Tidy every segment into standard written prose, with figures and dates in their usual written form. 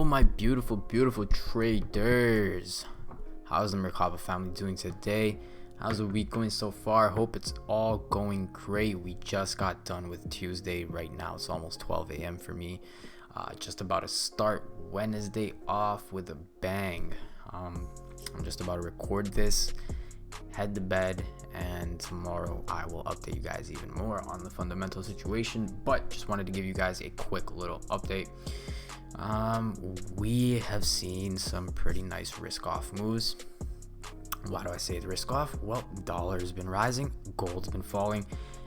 my beautiful traders. How's the Merkaba family doing today? How's the week going so far? Hope it's all going great. We just got done with Tuesday. Right now it's almost 12 a.m. for me. Just about to start Wednesday off with a bang. I'm just about to record this, head to bed, and tomorrow I will update you guys even more on the fundamental situation. But just wanted to give you guys a quick little update. We have seen some pretty nice risk off moves. Why do I say the risk off? Well, dollar has been rising, gold's been falling.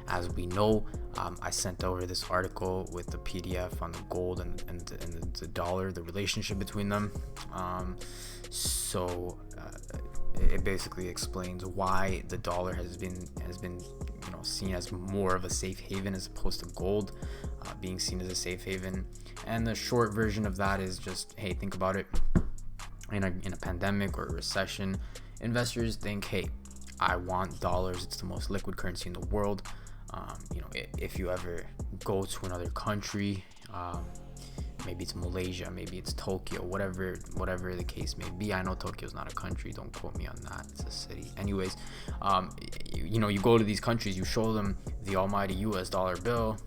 As we know, I sent over this article with the PDF on the gold and the dollar, the relationship between them. It basically explains why the dollar has been seen as more of a safe haven as opposed to gold being seen as a safe haven. And the short version of that is just, hey, think about it. In a pandemic or a recession, investors think, hey, I want dollars. It's the most liquid currency in the world. If you ever go to another country, maybe it's Malaysia, maybe it's Tokyo, whatever the case may be. I know Tokyo's not a country, don't quote me on that, it's a city. Anyways, you go to these countries, you show them the almighty US dollar bill,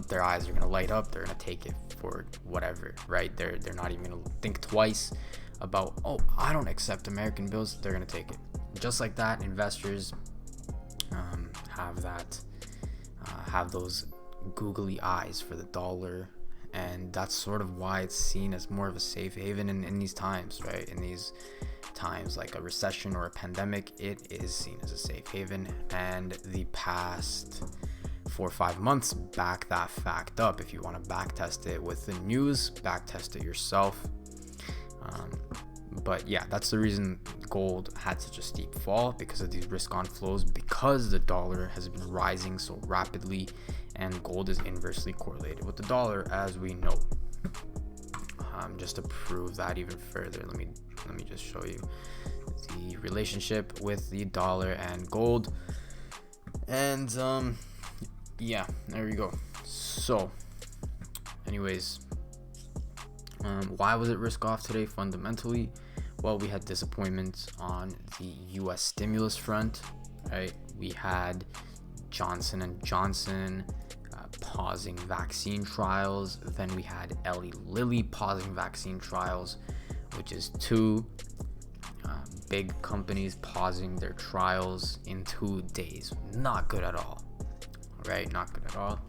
their eyes are gonna light up, they're gonna take it for whatever, right? They're not even gonna think twice about, oh, I don't accept American bills. They're gonna take it. Just like that, investors have those googly eyes for the dollar, and that's sort of why it's seen as more of a safe haven in these times, right? In these times like a recession or a pandemic, it is seen as a safe haven, and the past 4 or 5 months back that fact up. If you want to back test it with the news, back test it yourself. But yeah, that's the reason gold had such a steep fall, because of these risk on flows, because the dollar has been rising so rapidly and gold is inversely correlated with the dollar, as we know. Just to prove that even further, let me just show you the relationship with the dollar and gold. And yeah, there we go. So anyways, why was it risk off today? Fundamentally, well, we had disappointments on the US stimulus front, right? We had Johnson & Johnson pausing vaccine trials. Then we had Eli Lilly pausing vaccine trials, which is two big companies pausing their trials in 2 days. Not good at all, right? Not good at all.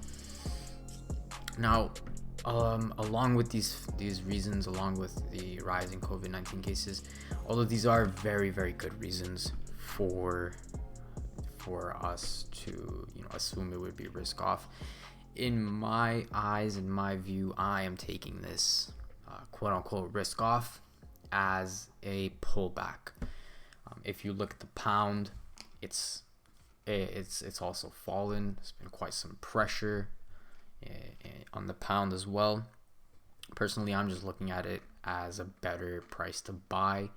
Now, along with these reasons, along with the rising COVID-19 cases, all of these are very, very good reasons for us to assume it would be risk off. In my eyes, in my view, I am taking this quote unquote risk off as a pullback. If you look at the pound, it's also fallen. There's been quite some pressure on the pound as well. Personally, I'm just looking at it as a better price to buy,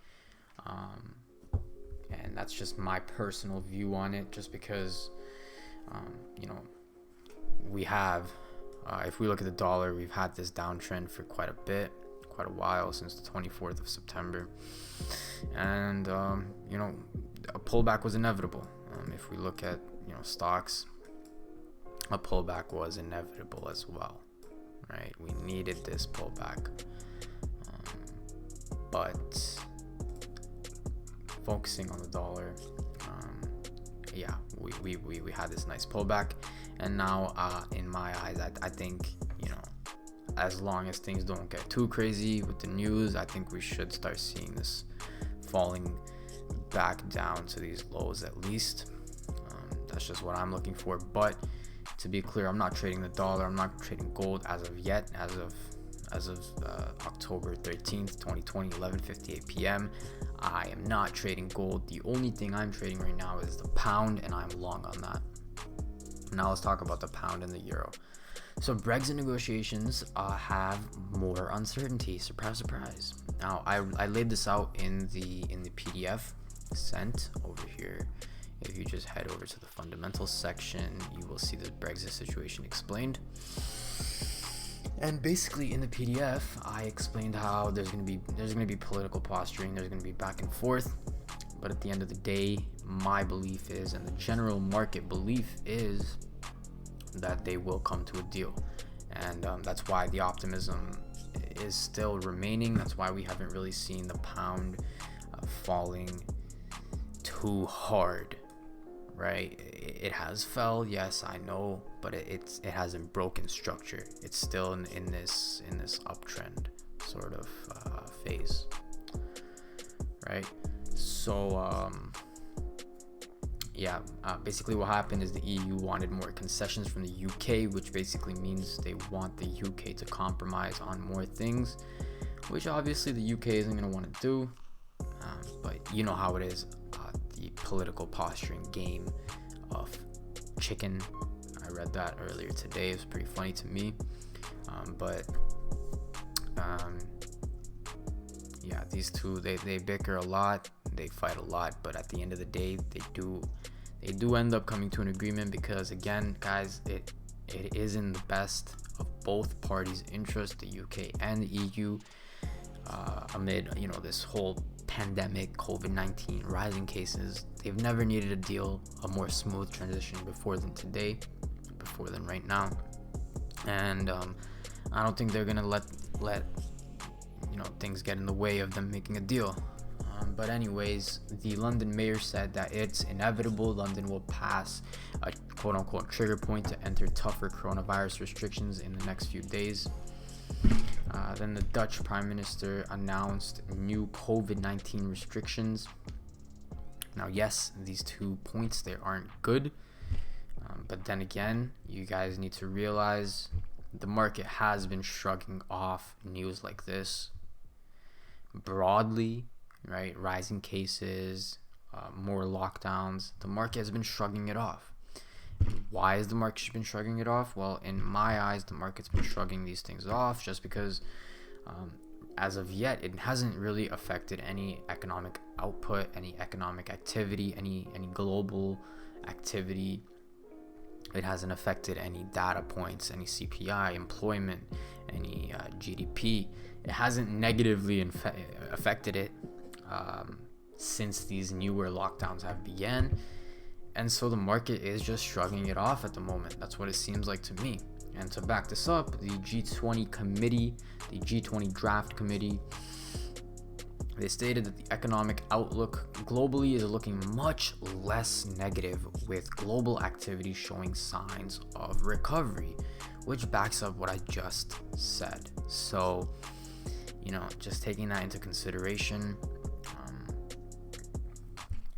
and that's just my personal view on it, just because we have, if we look at the dollar, we've had this downtrend for quite a while, since the 24th of September, and a pullback was inevitable. If we look at stocks, a pullback was inevitable as well, right? We needed this pullback, but focusing on the dollar, we had this nice pullback, and now in my eyes, I think as long as things don't get too crazy with the news, I think we should start seeing this falling back down to these lows at least. That's just what I'm looking for. But to be clear, I'm not trading the dollar, I'm not trading gold as of yet. As of October 13th, 2020, 11:58 p.m. I am not trading gold. The only thing I'm trading right now is the pound, and I'm long on that. Now let's talk about the pound and the euro. So Brexit negotiations have more uncertainty. Surprise, surprise. Now I laid this out in the PDF sent over here. If you just head over to the fundamentals section, you will see the Brexit situation explained. And basically in the PDF, I explained how there's gonna be political posturing, there's gonna be back and forth, but at the end of the day, my belief is, and the general market belief is, that they will come to a deal, and that's why the optimism is still remaining. That's why we haven't really seen the pound falling too hard, right? It has fell, yes, I know, but it hasn't broken structure. It's still in this uptrend sort of phase, right? So basically what happened is the EU wanted more concessions from the UK, which basically means they want the UK to compromise on more things, which obviously the UK isn't going to want to do, but you know how it is, the political posturing game of chicken. I read that earlier today. It was pretty funny to me, these two, they bicker a lot, they fight a lot, but at the end of the day, they do end up coming to an agreement, because again, guys, it is in the best of both parties' interest, the UK and the EU, amid this whole pandemic, COVID-19, rising cases. They've never needed a deal, a more smooth transition before than right now, and I don't think they're gonna let things get in the way of them making a deal. But anyways, the London mayor said that it's inevitable London will pass a quote-unquote trigger point to enter tougher coronavirus restrictions in the next few days. Then the Dutch Prime Minister announced new COVID-19 restrictions. Now, yes, these 2 points, they aren't good. But then again, you guys need to realize the market has been shrugging off news like this broadly, right? Rising cases, more lockdowns. The market has been shrugging it off. Why has the market been shrugging it off? Well, in my eyes, the market's been shrugging these things off just because as of yet, it hasn't really affected any economic output, any economic activity, any global activity. It hasn't affected any data points, any CPI, employment, any GDP. It hasn't negatively affected it since these newer lockdowns have began. And so the market is just shrugging it off at the moment. That's what it seems like to me. And to back this up, the G20 committee, the G20 draft committee, they stated that the economic outlook globally is looking much less negative, with global activity showing signs of recovery, which backs up what I just said. So, just taking that into consideration,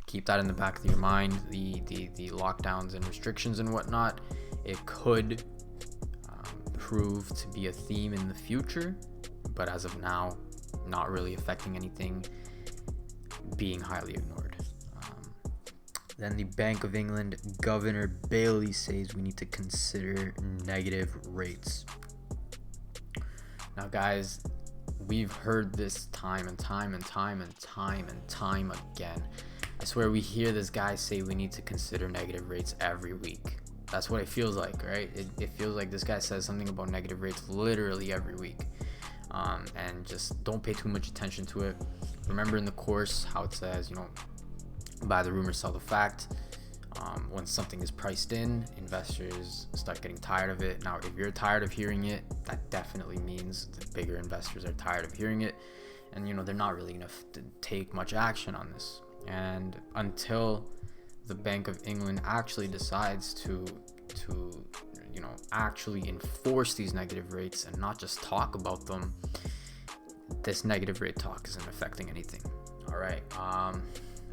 keep that in the back of your mind. The lockdowns and restrictions and whatnot, it could prove to be a theme in the future, but as of now, not really affecting anything, being highly ignored. Then the Bank of England Governor Bailey says we need to consider negative rates. Now, guys, we've heard this time and time again. I swear we hear this guy say we need to consider negative rates every week. That's what it feels like, right? It feels like this guy says something about negative rates literally every week. And just don't pay too much attention to it. Remember in the course how it says, buy the rumor, sell the fact. When something is priced in, investors start getting tired of it. Now, if you're tired of hearing it, that definitely means the bigger investors are tired of hearing it. And, they're not really going to take much action on this. And until the Bank of England actually decides to actually enforce these negative rates and not just talk about them, this negative rate talk isn't affecting anything. All right,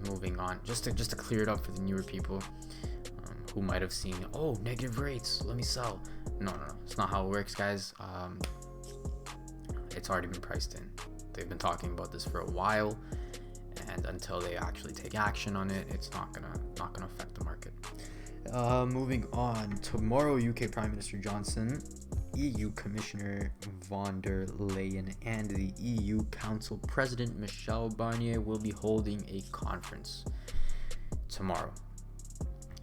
moving on. Just to clear it up for the newer people who might have seen, negative rates, let me sell. No, it's not how it works, guys. It's already been priced in. They've been talking about this for a while, and until they actually take action on it, it's not gonna affect the market. Moving on, tomorrow UK Prime Minister Johnson, EU Commissioner von der Leyen, and the EU Council President Michel Barnier will be holding a conference tomorrow.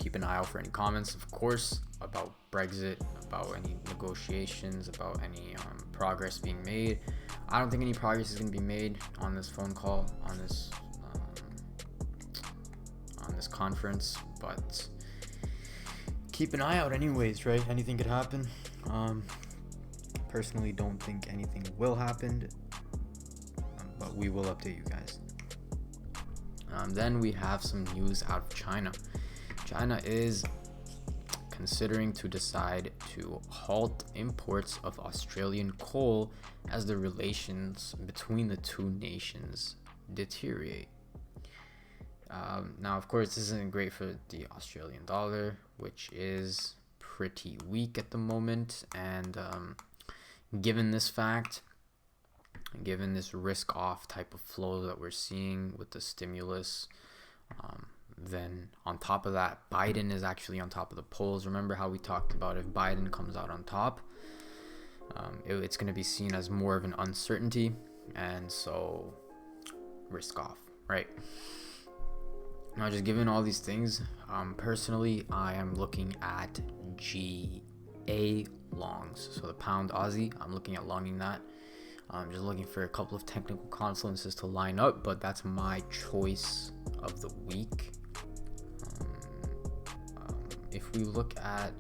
keep an eye out for any comments, of course, about Brexit, about any negotiations, about any progress being made. I don't think any progress is going to be made on this phone call, on this conference, but keep an eye out anyways, right? Anything could happen. Personally don't think anything will happen, but we will update you guys. Then we have some news out of China. China is considering to decide to halt imports of Australian coal as the relations between the two nations deteriorate. Now, of course, this isn't great for the Australian dollar, which is pretty weak at the moment. And given this fact, given this risk-off type of flow that we're seeing with the stimulus, then on top of that, Biden is actually on top of the polls. Remember how we talked about if Biden comes out on top, it's going to be seen as more of an uncertainty, and so risk-off, right? Now, just given all these things, personally, I am looking at GA longs. So the pound Aussie, I'm looking at longing that. I'm just looking for a couple of technical confluences to line up, but that's my choice of the week. If we look at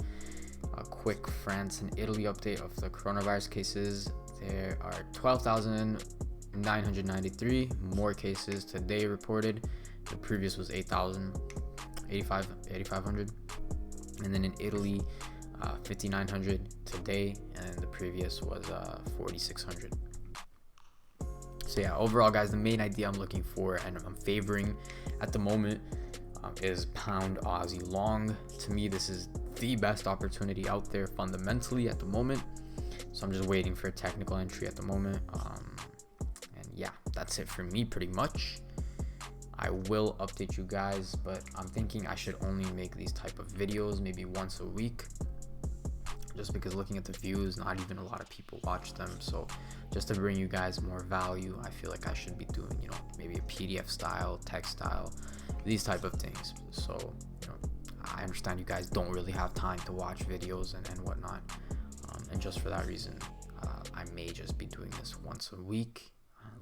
a quick France and Italy update of the coronavirus cases, there are 12,993 more cases today reported. The previous was 8,500. And then in Italy, 5,900 today, and the previous was 4,600. So yeah, overall, guys, the main idea I'm looking for and I'm favoring at the moment is pound Aussie long. To me, this is the best opportunity out there fundamentally at the moment. So I'm just waiting for a technical entry at the moment. And yeah, that's it for me pretty much. I will update you guys, but I'm thinking I should only make these type of videos maybe once a week, just because looking at the views, not even a lot of people watch them. So just to bring you guys more value, I feel like I should be doing, maybe a PDF style, text style, these type of things. So, I understand you guys don't really have time to watch videos and whatnot. And just for that reason, I may just be doing this once a week.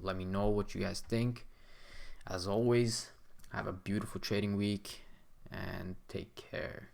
Let me know what you guys think. As always, have a beautiful trading week and take care.